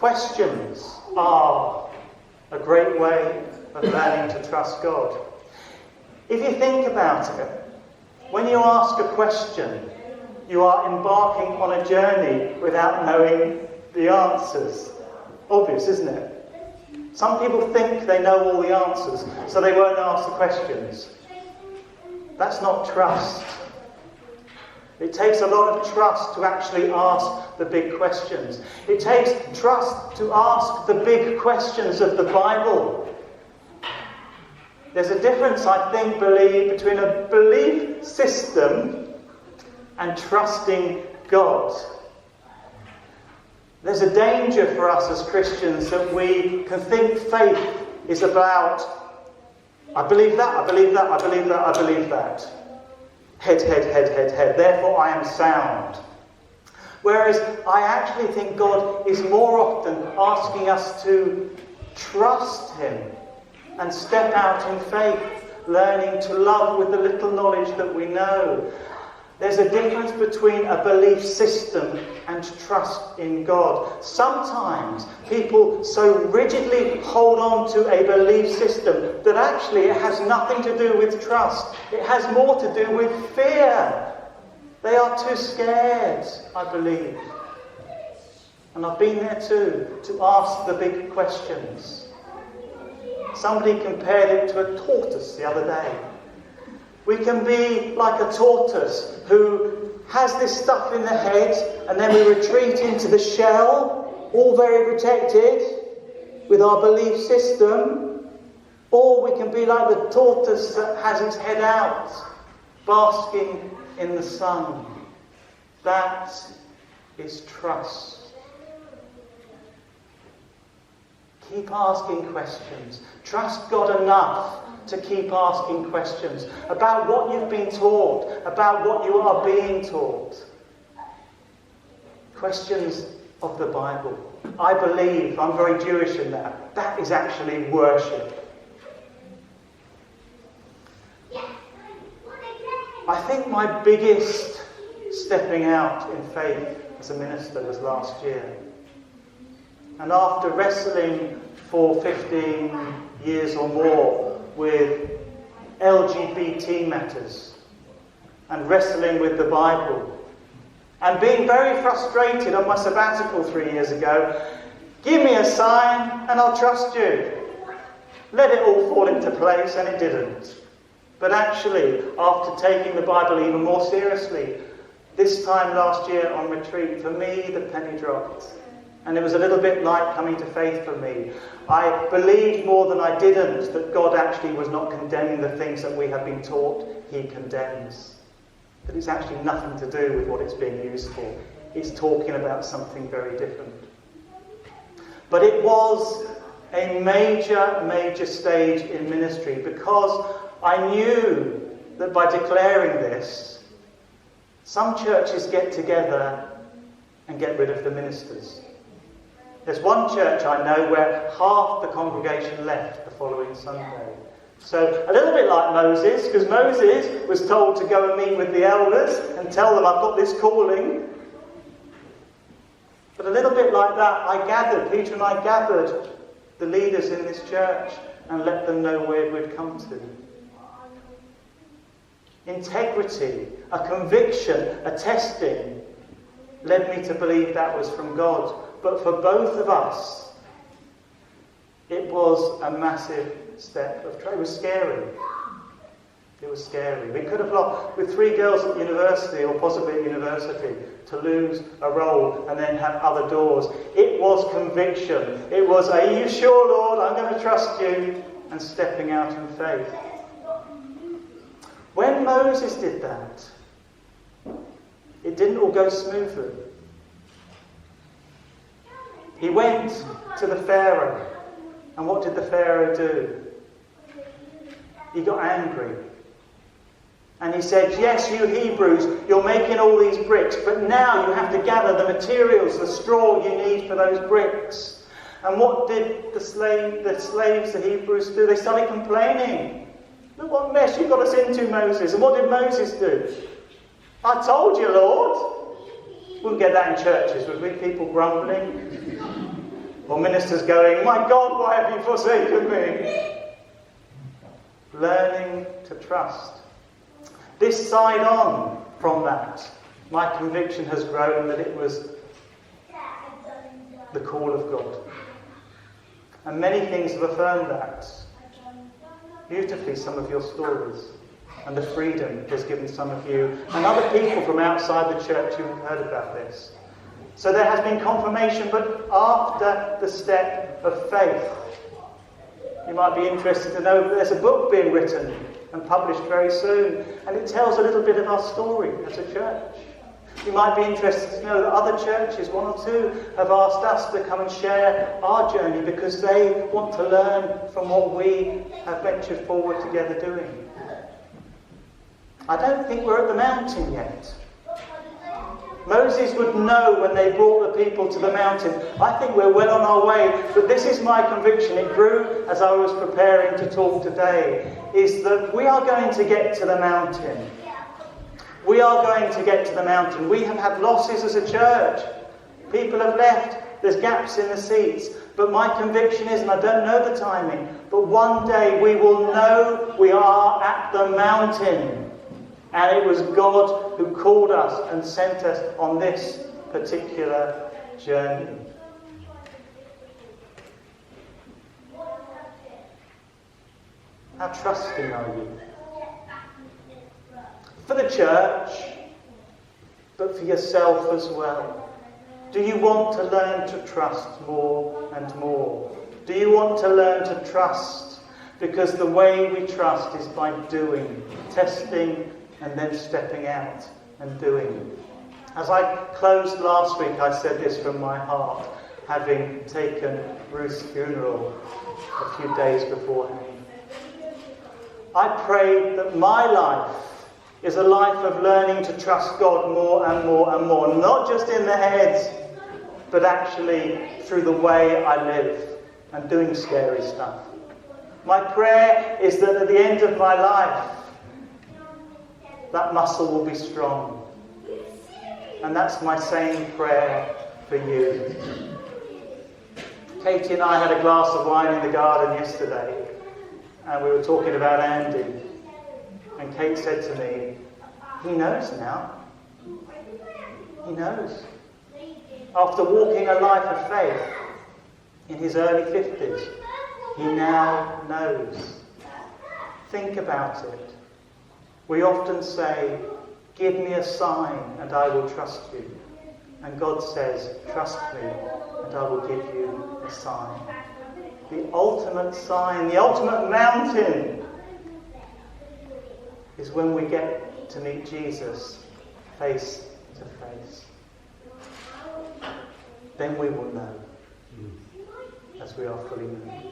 Questions are a great way of learning to trust God. If you think about it, when you ask a question, you are embarking on a journey without knowing the answers. Obvious, isn't it? Some people think they know all the answers, so they won't ask the questions. That's not trust. It takes a lot of trust to actually ask the big questions. It takes trust to ask the big questions of the Bible. There's a difference, I think, between a belief system and trusting God. There's a danger for us as Christians that we can think faith is about, I believe that, I believe that, I believe that, I believe that. Head, head, head, head, head. Therefore I am sound. Whereas I actually think God is more often asking us to trust Him and step out in faith, learning to love with the little knowledge that we know. There's a difference between a belief system and trust in God. Sometimes people so rigidly hold on to a belief system that actually it has nothing to do with trust. It has more to do with fear. They are too scared, I believe. And I've been there too, to ask the big questions. Somebody compared it to a tortoise the other day. We can be like a tortoise who has this stuff in the head and then we retreat into the shell, all very protected with our belief system. Or we can be like the tortoise that has its head out, basking in the sun. That is trust. Keep asking questions. Trust God enough to keep asking questions about what you've been taught, about what you are being taught. Questions of the Bible. I believe, I'm very Jewish in that, that is actually worship. I think my biggest stepping out in faith as a minister was last year. And after wrestling for 15 years or more with LGBT matters and wrestling with the Bible and being very frustrated on my sabbatical 3 years ago, give me a sign and I'll trust you. Let it all fall into place, and it didn't. But actually, after taking the Bible even more seriously, this time last year on retreat, for me the penny dropped. And it was a little bit like coming to faith for me. I believed more than I didn't that God actually was not condemning the things that we have been taught He condemns. That it's actually nothing to do with what it's being used for. It's talking about something very different. But it was a major stage in ministry, because I knew that by declaring this, some churches get together and get rid of the ministers. There's one church I know where half the congregation left the following Sunday. So a little bit like Moses, because Moses was told to go and meet with the elders and tell them, I've got this calling. But a little bit like that, Peter and I gathered the leaders in this church and let them know where we'd come to. Integrity, a conviction, a testing led me to believe that was from God. But for both of us, it was a massive step of trust. It was scary. It was scary. We could have lost, with 3 girls at university, or possibly at university, to lose a role and then have other doors. It was conviction. It was, are you sure, Lord? I'm going to trust you. And stepping out in faith. When Moses did that, it didn't all go smoothly. He went to the Pharaoh. And what did the Pharaoh do? He got angry. And he said, yes, you Hebrews, you're making all these bricks, but now you have to gather the materials, the straw you need for those bricks. And what did the slaves, the Hebrews do? They started complaining. Look what mess you got us into, Moses. And what did Moses do? I told you, Lord. Wouldn't get that in churches, would we? People grumbling. Or ministers going, "My God, why have you forsaken me?" Learning to trust. This side on from that, my conviction has grown that it was the call of God. And many things have affirmed that. Beautifully, some of your stories. And the freedom it has given some of you. And other people from outside the church who have heard about this. So there has been confirmation, but after the step of faith. You might be interested to know that there's a book being written and published very soon. And it tells a little bit of our story as a church. You might be interested to know that other churches, one or two, have asked us to come and share our journey because they want to learn from what we have ventured forward together doing. I don't think we're at the mountain yet. Moses would know when they brought the people to the mountain. I think we're well on our way, but this is my conviction. It grew as I was preparing to talk today, is that we are going to get to the mountain. We are going to get to the mountain. We have had losses as a church. People have left. There's gaps in the seats. But my conviction is, and I don't know the timing, but one day we will know we are at the mountain. And it was God who called us and sent us on this particular journey. How trusting are you? For the church, but for yourself as well. Do you want to learn to trust more and more? Do you want to learn to trust? Because the way we trust is by doing, testing, and then stepping out and doing. As I closed last week, I said this from my heart, having taken Ruth's funeral a few days beforehand. I prayed that my life is a life of learning to trust God more and more and more. Not just in the head, but actually through the way I live and doing scary stuff. My prayer is that at the end of my life, that muscle will be strong. And that's my same prayer for you. Katie and I had a glass of wine in the garden yesterday, and we were talking about Andy. And Kate said to me, "He knows now. He knows." After walking a life of faith in his early 50s, he now knows. Think about it. We often say, "Give me a sign and I will trust you." And God says, "Trust me and I will give you a sign." The ultimate sign, the ultimate mountain, is when we get to meet Jesus face to face. Then we will know, as we are fully known.